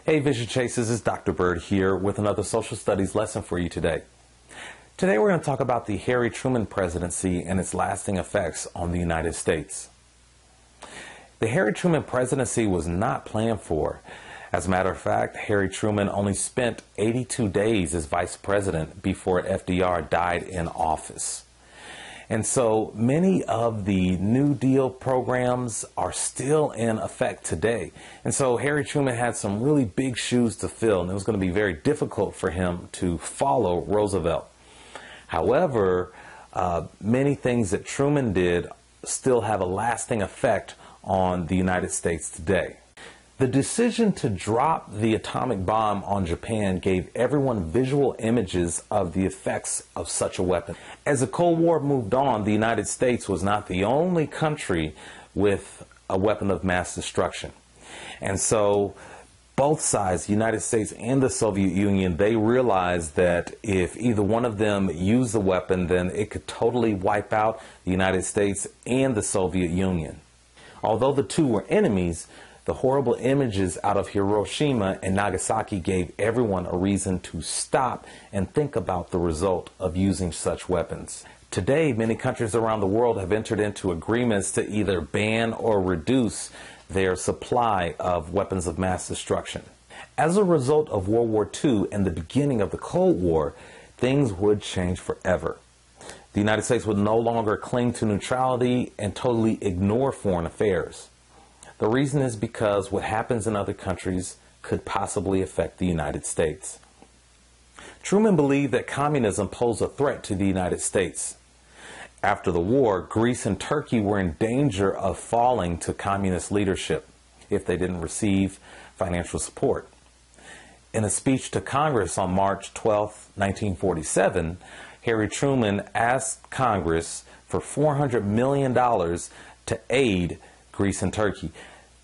Hey Vision Chasers, it's Dr. Bird here with another social studies lesson for you today. Today we're going to talk about the Harry Truman Presidency and its lasting effects on the United States. The Harry Truman Presidency was not planned for. As a matter of fact, Harry Truman only spent 82 days as Vice President before FDR died in office. And so many of the New Deal programs are still in effect today. And so Harry Truman had some really big shoes to fill, and it was going to be very difficult for him to follow Roosevelt. However, many things that Truman did still have a lasting effect on the United States today. The decision to drop the atomic bomb on Japan gave everyone visual images of the effects of such a weapon. As the Cold War moved on, the United States was not the only country with a weapon of mass destruction. And so both sides, the United States and the Soviet Union, they realized that if either one of them used the weapon, then it could totally wipe out the United States and the Soviet Union. Although the two were enemies, the horrible images out of Hiroshima and Nagasaki gave everyone a reason to stop and think about the result of using such weapons. Today, many countries around the world have entered into agreements to either ban or reduce their supply of weapons of mass destruction. As a result of World War II and the beginning of the Cold War, things would change forever. The United States would no longer cling to neutrality and totally ignore foreign affairs. The reason is because what happens in other countries could possibly affect the United States. Truman believed that communism posed a threat to the United States. After the war, Greece and Turkey were in danger of falling to communist leadership if they didn't receive financial support. In a speech to Congress on March 12, 1947, Harry Truman asked Congress for $400 million to aid Greece and Turkey.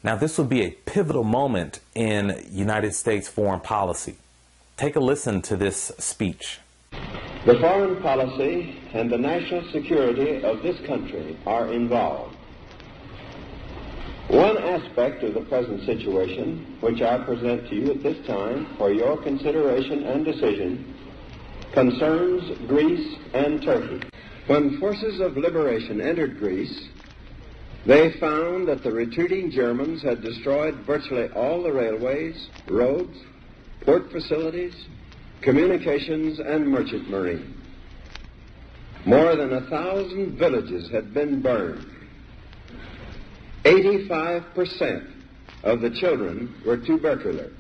Now, this would be a pivotal moment in United States foreign policy. Take a listen to this speech. The foreign policy and the national security of this country are involved. One aspect of the present situation, which I present to you at this time for your consideration and decision, concerns Greece and Turkey. When forces of liberation entered Greece, they found that the retreating Germans had destroyed virtually all the railways, roads, port facilities, communications, and merchant marine. More than 1,000 villages had been burned. 85% of the children were tubercular.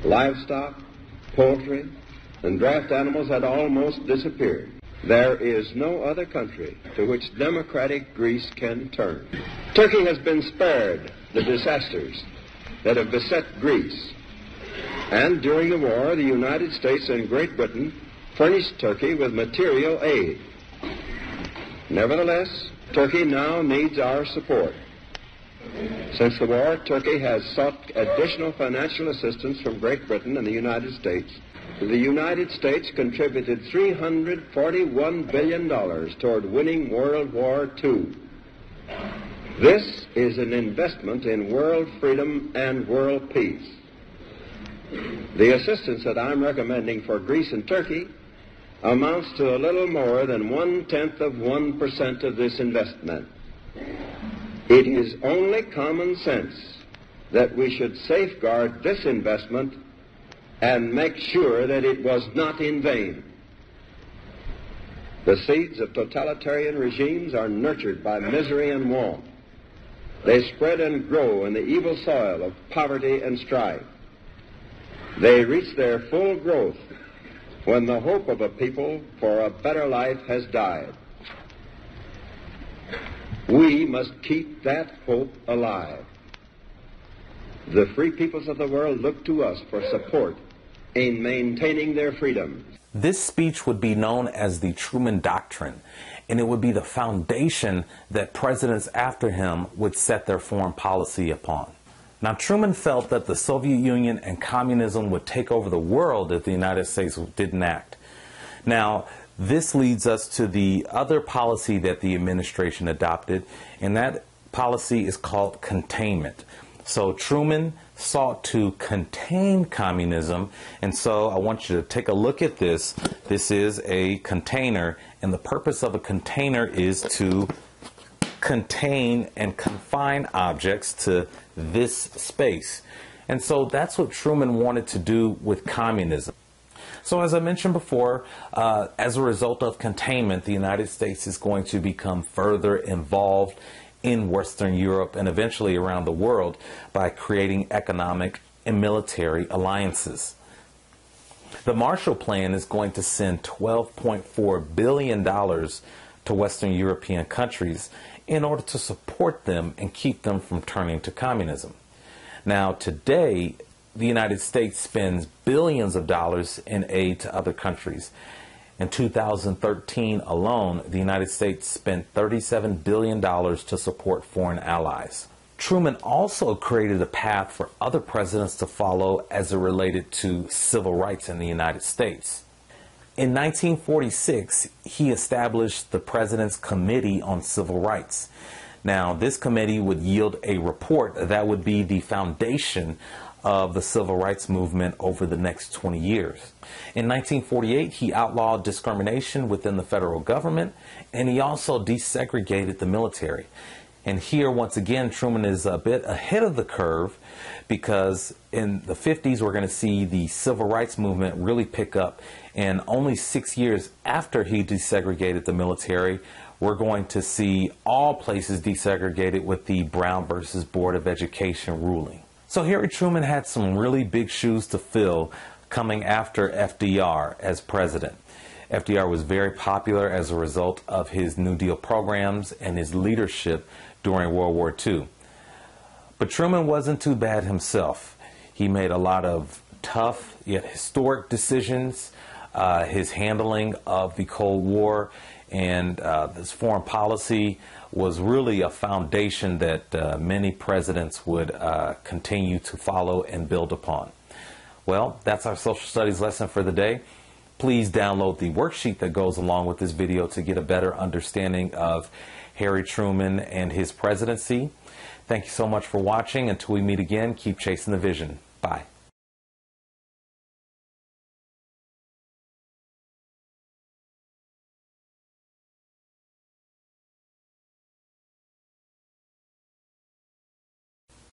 Livestock, poultry, and draft animals had almost disappeared. There is no other country to which democratic Greece can turn. Turkey has been spared the disasters that have beset Greece. And during the war, the United States and Great Britain furnished Turkey with material aid. Nevertheless, Turkey now needs our support. Since the war, Turkey has sought additional financial assistance from Great Britain and the United States. The United States contributed $341 billion toward winning World War II. This is an investment in world freedom and world peace. The assistance that I'm recommending for Greece and Turkey amounts to a little more than 0.1% of this investment. It is only common sense that we should safeguard this investment and make sure that it was not in vain. The seeds of totalitarian regimes are nurtured by misery and want. They spread and grow in the evil soil of poverty and strife. They reach their full growth when the hope of a people for a better life has died. We must keep that hope alive. The free peoples of the world look to us for support in maintaining their freedom. This speech would be known as the Truman Doctrine, and it would be the foundation that presidents after him would set their foreign policy upon. Now, Truman felt that the Soviet Union and communism would take over the world if the United States didn't act. Now, this leads us to the other policy that the administration adopted, and that policy is called containment. So Truman sought to contain communism, and so I want you to take a look at this. This is a container, and the purpose of a container is to contain and confine objects to this space. And so that's what Truman wanted to do with communism. So as I mentioned before, as a result of containment, the United States is going to become further involved in Western Europe and eventually around the world by creating economic and military alliances. The Marshall Plan is going to send $12.4 billion to Western European countries in order to support them and keep them from turning to communism. Now, today, the United States spends billions of dollars in aid to other countries. In 2013 alone, the United States spent $37 billion to support foreign allies. Truman also created a path for other presidents to follow as it related to civil rights in the United States. In 1946, he established the President's Committee on Civil Rights. Now, this committee would yield a report that would be the foundation of the civil rights movement over the next 20 years. In 1948, he outlawed discrimination within the federal government, and he also desegregated the military. And here, once again, Truman is a bit ahead of the curve, because in the 50s, we're going to see the civil rights movement really pick up. And only 6 years after he desegregated the military, we're going to see all places desegregated with the Brown versus Board of Education ruling. So Harry Truman had some really big shoes to fill coming after FDR as president. FDR was very popular as a result of his New Deal programs and his leadership during World War II. But Truman wasn't too bad himself. He made a lot of tough yet historic decisions. His handling of the Cold War and his foreign policy was really a foundation that many presidents would continue to follow and build upon. Well, that's our social studies lesson for the day. Please download the worksheet that goes along with this video to get a better understanding of Harry Truman and his presidency. Thank you so much for watching. Until we meet again, keep chasing the vision. Bye.